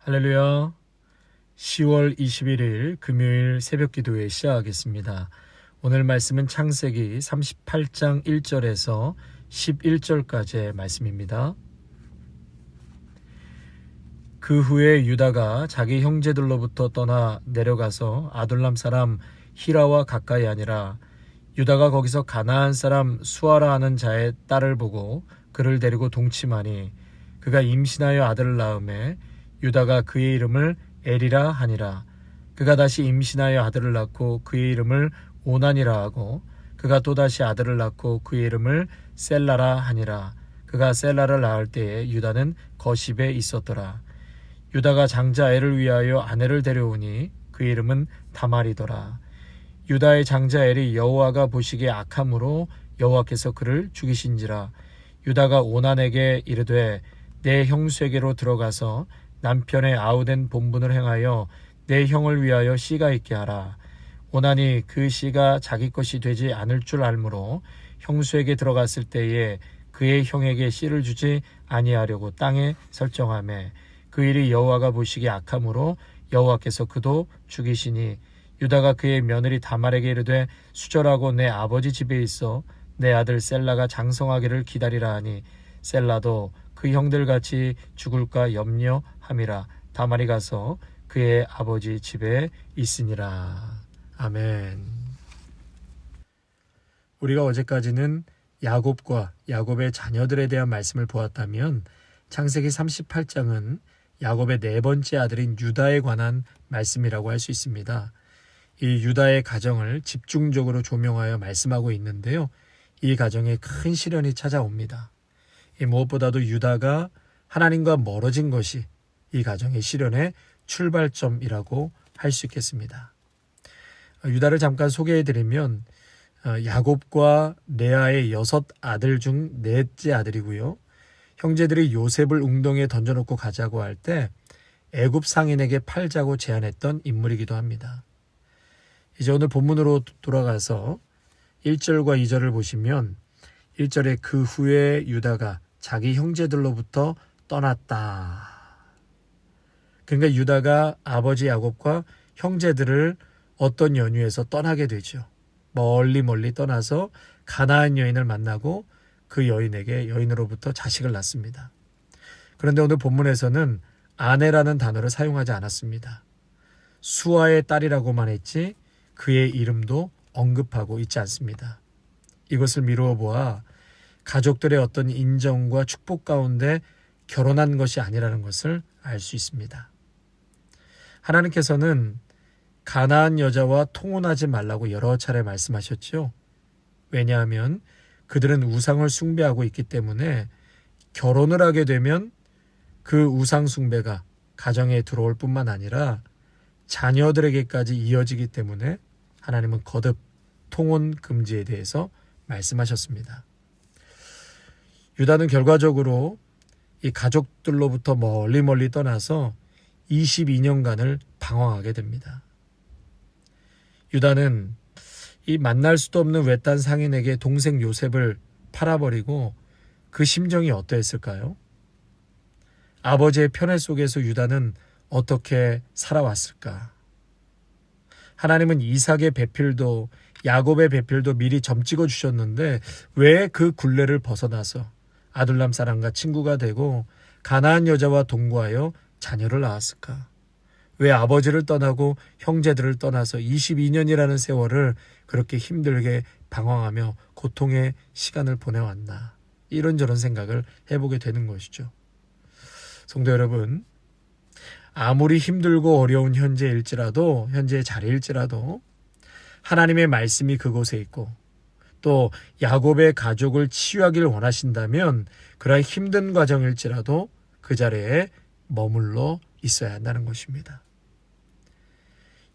할렐루야. 10월 21일 금요일 새벽 기도회 시작하겠습니다. 오늘 말씀은 창세기 38장 1절에서 11절까지의 말씀입니다. 그 후에 유다가 자기 형제들로부터 떠나 내려가서 아둘람 사람 히라와 가까이 아니라 유다가 거기서 가나안 사람 수아라 하는 자의 딸을 보고 그를 데리고 동침하니 그가 임신하여 아들을 낳음에 유다가 그의 이름을 엘이라 하니라. 그가 다시 임신하여 아들을 낳고 그의 이름을 오난이라 하고 그가 또다시 아들을 낳고 그의 이름을 셀라라 하니라. 그가 셀라를 낳을 때에 유다는 거십에 있었더라. 유다가 장자 엘을 위하여 아내를 데려오니 그의 이름은 다말이더라. 유다의 장자 엘이 여호와가 보시기에 악함으로 여호와께서 그를 죽이신지라. 유다가 오난에게 이르되 내 형수에게로 들어가서 남편의 아우된 본분을 행하여 내 형을 위하여 씨가 있게 하라. 오난이 그 씨가 자기 것이 되지 않을 줄 알므로 형수에게 들어갔을 때에 그의 형에게 씨를 주지 아니하려고 땅에 설정하매 그 일이 여호와가 보시기에 악함으로 여호와께서 그도 죽이시니 유다가 그의 며느리 다말에게 이르되 수절하고 내 아버지 집에 있어 내 아들 셀라가 장성하기를 기다리라 하니 셀라도 그 형들같이 죽을까 염려함이라. 다말이 가서 그의 아버지 집에 있으니라. 아멘. 우리가 어제까지는 야곱과 야곱의 자녀들에 대한 말씀을 보았다면 창세기 38장은 야곱의 네 번째 아들인 유다에 관한 말씀이라고 할 수 있습니다. 이 유다의 가정을 집중적으로 조명하여 말씀하고 있는데요. 이 가정에 큰 시련이 찾아옵니다. 무엇보다도 유다가 하나님과 멀어진 것이 이 가정의 시련의 출발점이라고 할 수 있겠습니다. 유다를 잠깐 소개해드리면 야곱과 레아의 6 아들 중 넷째 아들이고요. 형제들이 요셉을 웅덩이에 던져놓고 가자고 할 때 애굽 상인에게 팔자고 제안했던 인물이기도 합니다. 이제 오늘 본문으로 돌아가서 1절과 2절을 보시면 1절에 그 후에 유다가 자기 형제들로부터 떠났다. 그러니까 유다가 아버지 야곱과 형제들을 어떤 연유에서 떠나게 되죠. 멀리 떠나서 가나안 여인을 만나고 그 여인으로부터 자식을 낳습니다. 그런데 오늘 본문에서는 아내라는 단어를 사용하지 않았습니다. 수아의 딸이라고만 했지 그의 이름도 언급하고 있지 않습니다. 이것을 미루어 보아 가족들의 어떤 인정과 축복 가운데 결혼한 것이 아니라는 것을 알 수 있습니다. 하나님께서는 가나안 여자와 통혼하지 말라고 여러 차례 말씀하셨죠. 왜냐하면 그들은 우상을 숭배하고 있기 때문에 결혼을 하게 되면 그 우상 숭배가 가정에 들어올 뿐만 아니라 자녀들에게까지 이어지기 때문에 하나님은 거듭 통혼 금지에 대해서 말씀하셨습니다. 유다는 결과적으로 이 가족들로부터 멀리 떠나서 22년간을 방황하게 됩니다. 유다는 이 만날 수도 없는 외딴 상인에게 동생 요셉을 팔아버리고 그 심정이 어떠했을까요? 아버지의 편애 속에서 유다는 어떻게 살아왔을까? 하나님은 이삭의 배필도 야곱의 배필도 미리 점찍어 주셨는데 왜 그 굴레를 벗어나서 아둘람 사람과 친구가 되고 가나안 여자와 동거하여 자녀를 낳았을까? 왜 아버지를 떠나고 형제들을 떠나서 22년이라는 세월을 그렇게 힘들게 방황하며 고통의 시간을 보내왔나? 이런저런 생각을 해보게 되는 것이죠. 성도 여러분, 아무리 힘들고 어려운 현재의 자리일지라도 하나님의 말씀이 그곳에 있고 또 야곱의 가족을 치유하기를 원하신다면 그러한 힘든 과정일지라도 그 자리에 머물러 있어야 한다는 것입니다.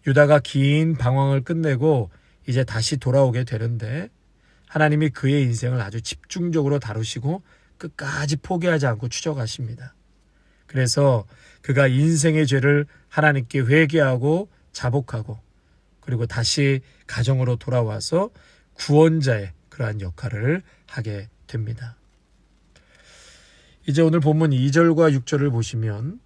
유다가 긴 방황을 끝내고 이제 다시 돌아오게 되는데 하나님이 그의 인생을 아주 집중적으로 다루시고 끝까지 포기하지 않고 추적하십니다. 그래서 그가 인생의 죄를 하나님께 회개하고 자복하고 그리고 다시 가정으로 돌아와서 구원자의 그러한 역할을 하게 됩니다. 이제 오늘 본문 2절과 6절을 보시면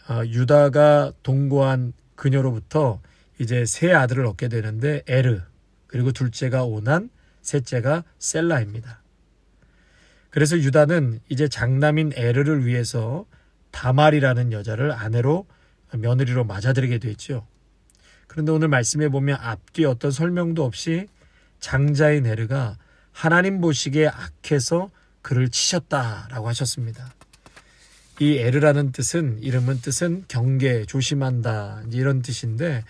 유다가 동거한 그녀로부터 이제 세 아들을 얻게 되는데 에르, 그리고 둘째가 오난, 셋째가 셀라입니다. 그래서 유다는 이제 장남인 에르를 위해서 다말이라는 여자를 아내로 며느리로 맞아들이게 됐죠. 그런데 오늘 말씀에 보면 앞뒤 어떤 설명도 없이 장자인 에르가 하나님 보시기에 악해서 그를 치셨다라고 하셨습니다. 이 에르라는 이름은 뜻은 경계, 조심한다 이런 뜻인데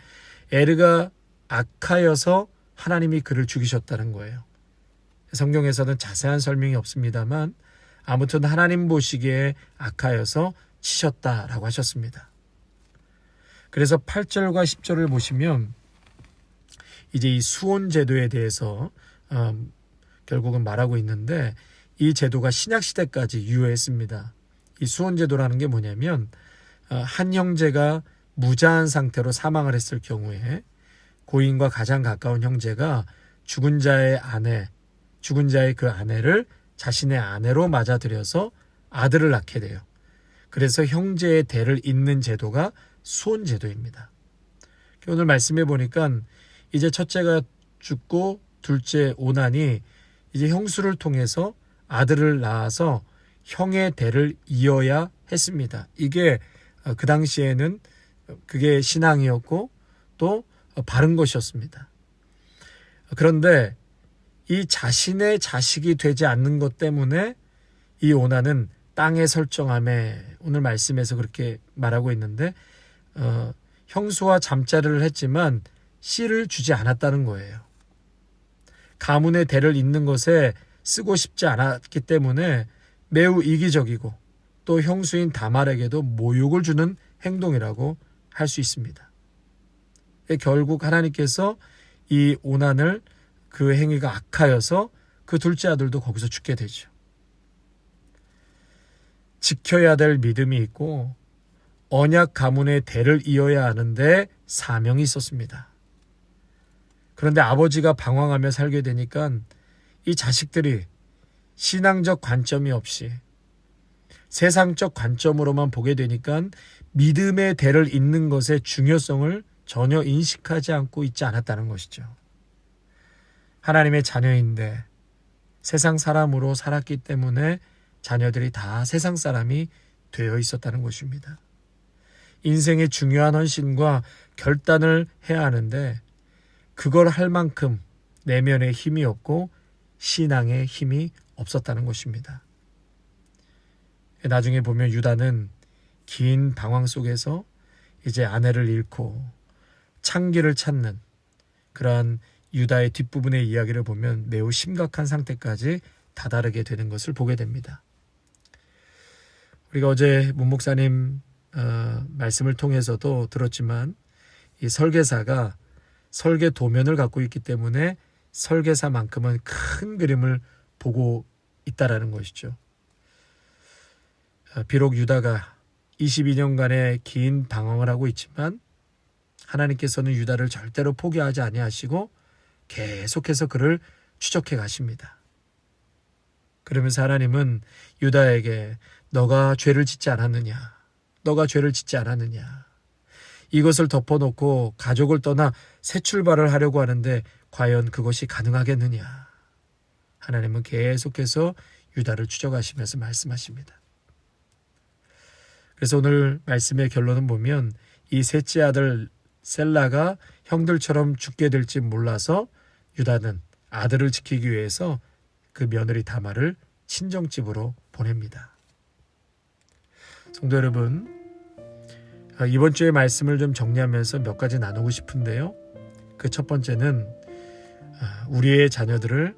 에르가 악하여서 하나님이 그를 죽이셨다는 거예요. 성경에서는 자세한 설명이 없습니다만 아무튼 하나님 보시기에 악하여서 치셨다라고 하셨습니다. 그래서 8절과 10절을 보시면 이제 이 수혼 제도에 대해서 결국은 말하고 있는데 이 제도가 신약시대까지 유효했습니다. 이 수혼 제도라는 게 뭐냐면 한 형제가 무자한 상태로 사망을 했을 경우에 고인과 가장 가까운 형제가 죽은 자의 그 아내를 자신의 아내로 맞아들여서 아들을 낳게 돼요. 그래서 형제의 대를 잇는 제도가 수혼 제도입니다. 오늘 말씀해 보니까 이제 첫째가 죽고 둘째 오난이 이제 형수를 통해서 아들을 낳아서 형의 대를 이어야 했습니다. 이게 그 당시에는 그게 신앙이었고 또 바른 것이었습니다. 그런데 이 자신의 자식이 되지 않는 것 때문에 이 오난은 땅에 설정함에 오늘 말씀에서 그렇게 말하고 있는데 형수와 잠자리를 했지만 씨를 주지 않았다는 거예요. 가문의 대를 잇는 것에 쓰고 싶지 않았기 때문에 매우 이기적이고 또 형수인 다말에게도 모욕을 주는 행동이라고 할 수 있습니다. 결국 하나님께서 이 오난을 그 행위가 악하여서 그 둘째 아들도 거기서 죽게 되죠. 지켜야 될 믿음이 있고 언약 가문의 대를 이어야 하는데 사명이 있었습니다. 그런데 아버지가 방황하며 살게 되니까 이 자식들이 신앙적 관점이 없이 세상적 관점으로만 보게 되니까 믿음의 대를 잇는 것의 중요성을 전혀 인식하지 않고 있지 않았다는 것이죠. 하나님의 자녀인데 세상 사람으로 살았기 때문에 자녀들이 다 세상 사람이 되어 있었다는 것입니다. 인생의 중요한 헌신과 결단을 해야 하는데 그걸 할 만큼 내면에 힘이 없고 신앙에 힘이 없었다는 것입니다. 나중에 보면 유다는 긴 방황 속에서 이제 아내를 잃고 창기를 찾는 그러한 유다의 뒷부분의 이야기를 보면 매우 심각한 상태까지 다다르게 되는 것을 보게 됩니다. 우리가 어제 문 목사님 말씀을 통해서도 들었지만 이 설계사가 설계 도면을 갖고 있기 때문에 설계사만큼은 큰 그림을 보고 있다라는 것이죠. 비록 유다가 22년간의 긴 방황을 하고 있지만 하나님께서는 유다를 절대로 포기하지 아니하시고 계속해서 그를 추적해 가십니다. 그러면서 하나님은 유다에게 너가 죄를 짓지 않았느냐? 너가 죄를 짓지 않았느냐? 이것을 덮어놓고 가족을 떠나 새 출발을 하려고 하는데 과연 그것이 가능하겠느냐? 하나님은 계속해서 유다를 추적하시면서 말씀하십니다. 그래서 오늘 말씀의 결론은 보면 이 셋째 아들 셀라가 형들처럼 죽게 될지 몰라서 유다는 아들을 지키기 위해서 그 며느리 다말을 친정집으로 보냅니다. 성도 여러분, 이번 주의 말씀을 좀 정리하면서 몇 가지 나누고 싶은데요. 그 첫 번째는 우리의 자녀들을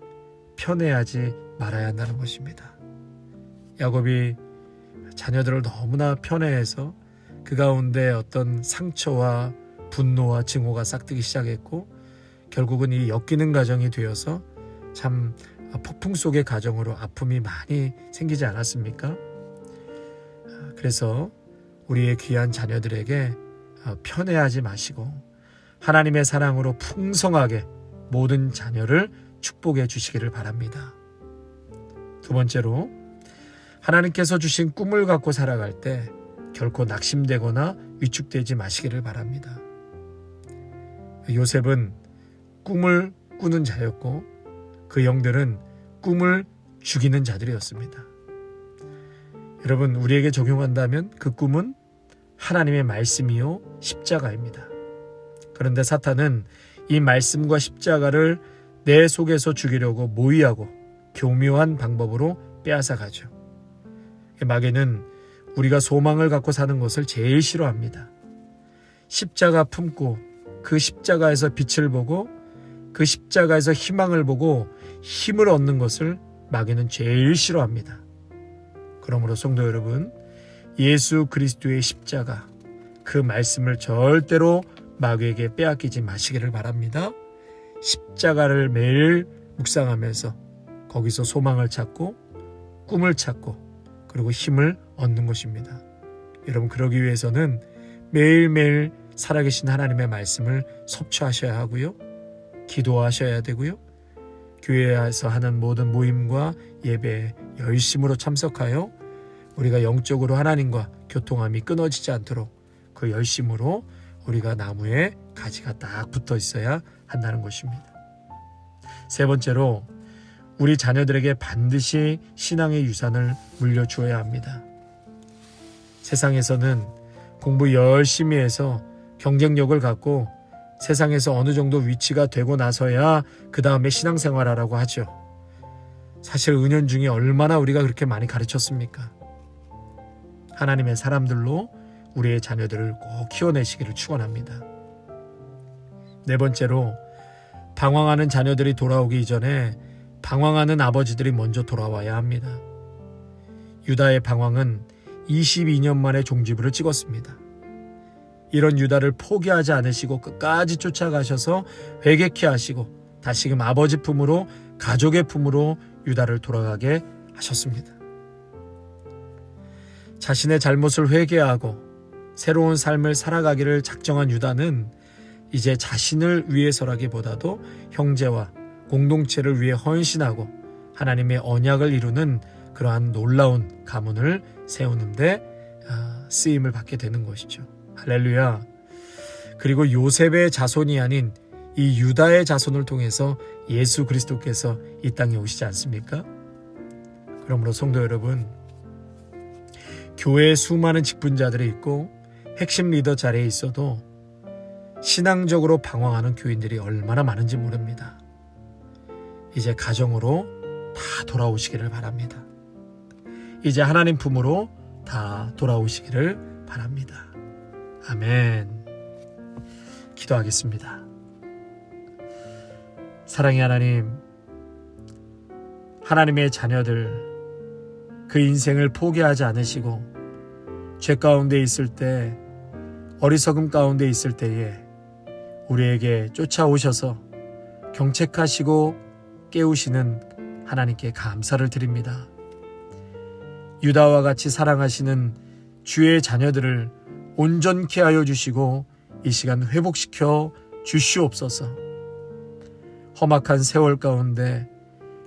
편애하지 말아야 한다는 것입니다. 야곱이 자녀들을 너무나 편애해서 그 가운데 어떤 상처와 분노와 증오가 싹트기 시작했고 결국은 이 엮이는 가정이 되어서 참 폭풍 속의 가정으로 아픔이 많이 생기지 않았습니까? 그래서 우리의 귀한 자녀들에게 편애하지 마시고 하나님의 사랑으로 풍성하게 모든 자녀를 축복해 주시기를 바랍니다. 두 번째로 하나님께서 주신 꿈을 갖고 살아갈 때 결코 낙심되거나 위축되지 마시기를 바랍니다. 요셉은 꿈을 꾸는 자였고 그 영들은 꿈을 죽이는 자들이었습니다. 여러분, 우리에게 적용한다면 그 꿈은 하나님의 말씀이요 십자가입니다. 그런데 사탄은 이 말씀과 십자가를 내 속에서 죽이려고 모의하고 교묘한 방법으로 빼앗아가죠. 마귀는 우리가 소망을 갖고 사는 것을 제일 싫어합니다. 십자가 품고 그 십자가에서 빛을 보고 그 십자가에서 희망을 보고 힘을 얻는 것을 마귀는 제일 싫어합니다. 그러므로 성도 여러분, 예수 그리스도의 십자가, 그 말씀을 절대로 마귀에게 빼앗기지 마시기를 바랍니다. 십자가를 매일 묵상하면서 거기서 소망을 찾고 꿈을 찾고 그리고 힘을 얻는 것입니다. 여러분, 그러기 위해서는 매일매일 살아계신 하나님의 말씀을 섭취하셔야 하고요. 기도하셔야 되고요. 교회에서 하는 모든 모임과 예배에 열심으로 참석하여 우리가 영적으로 하나님과 교통함이 끊어지지 않도록 그 열심으로 우리가 나무에 가지가 딱 붙어 있어야 한다는 것입니다. 세 번째로, 우리 자녀들에게 반드시 신앙의 유산을 물려주어야 합니다. 세상에서는 공부 열심히 해서 경쟁력을 갖고 세상에서 어느 정도 위치가 되고 나서야 그 다음에 신앙생활하라고 하죠. 사실 은연중에 얼마나 우리가 그렇게 많이 가르쳤습니까? 하나님의 사람들로 우리의 자녀들을 꼭 키워내시기를 축원합니다. 네 번째로, 방황하는 자녀들이 돌아오기 이전에 방황하는 아버지들이 먼저 돌아와야 합니다. 유다의 방황은 22년 만에 종지부를 찍었습니다. 이런 유다를 포기하지 않으시고 끝까지 쫓아가셔서 회개케 하시고 다시금 아버지 품으로, 가족의 품으로 유다를 돌아가게 하셨습니다. 자신의 잘못을 회개하고 새로운 삶을 살아가기를 작정한 유다는 이제 자신을 위해서라기보다도 형제와 공동체를 위해 헌신하고 하나님의 언약을 이루는 그러한 놀라운 가문을 세우는데 쓰임을 받게 되는 것이죠. 할렐루야. 그리고 요셉의 자손이 아닌 이 유다의 자손을 통해서 예수 그리스도께서 이 땅에 오시지 않습니까? 그러므로 성도 여러분, 교회에 수많은 직분자들이 있고 핵심 리더 자리에 있어도 신앙적으로 방황하는 교인들이 얼마나 많은지 모릅니다. 이제 가정으로 다 돌아오시기를 바랍니다. 이제 하나님 품으로 다 돌아오시기를 바랍니다. 아멘. 기도하겠습니다. 사랑의 하나님, 하나님의 자녀들, 그 인생을 포기하지 않으시고 죄 가운데 있을 때, 어리석음 가운데 있을 때에 우리에게 쫓아오셔서 경책하시고 깨우시는 하나님께 감사를 드립니다. 유다와 같이 사랑하시는 주의 자녀들을 온전케 하여 주시고 이 시간 회복시켜 주시옵소서. 험악한 세월 가운데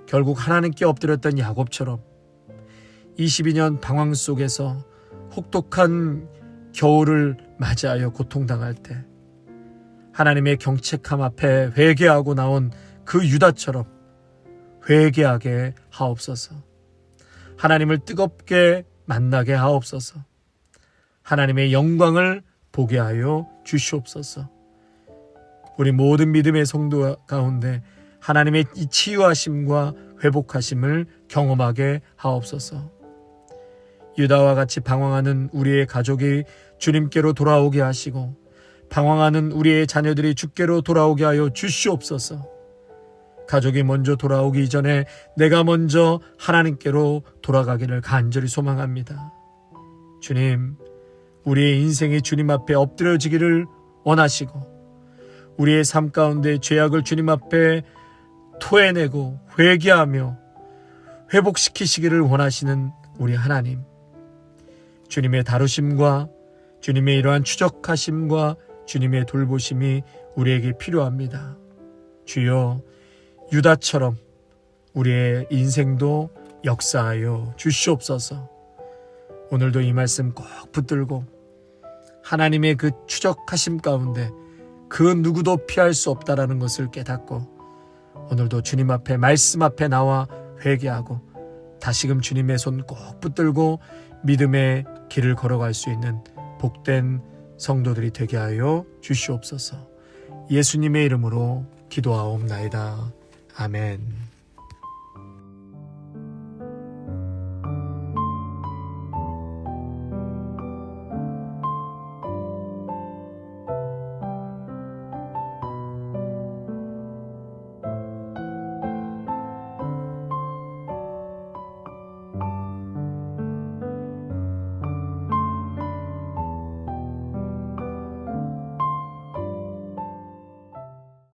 결국 하나님께 엎드렸던 야곱처럼 22년 방황 속에서 혹독한 겨울을 맞이하여 고통당할 때 하나님의 경책함 앞에 회개하고 나온 그 유다처럼 회개하게 하옵소서. 하나님을 뜨겁게 만나게 하옵소서. 하나님의 영광을 보게 하여 주시옵소서. 우리 모든 믿음의 성도 가운데 하나님의 이 치유하심과 회복하심을 경험하게 하옵소서. 유다와 같이 방황하는 우리의 가족이 주님께로 돌아오게 하시고 방황하는 우리의 자녀들이 주께로 돌아오게 하여 주시옵소서. 가족이 먼저 돌아오기 이전에 내가 먼저 하나님께로 돌아가기를 간절히 소망합니다. 주님, 우리의 인생이 주님 앞에 엎드려지기를 원하시고 우리의 삶 가운데 죄악을 주님 앞에 토해내고 회개하며 회복시키시기를 원하시는 우리 하나님, 주님의 다루심과 주님의 이러한 추적하심과 주님의 돌보심이 우리에게 필요합니다. 주여, 유다처럼 우리의 인생도 역사하여 주시옵소서. 오늘도 이 말씀 꼭 붙들고 하나님의 그 추적하심 가운데 그 누구도 피할 수 없다라는 것을 깨닫고 오늘도 주님 앞에 말씀 앞에 나와 회개하고 다시금 주님의 손 꼭 붙들고 믿음의 길을 걸어갈 수 있는 복된 성도들이 되게 하여 주시옵소서. 예수님의 이름으로 기도하옵나이다. 아멘.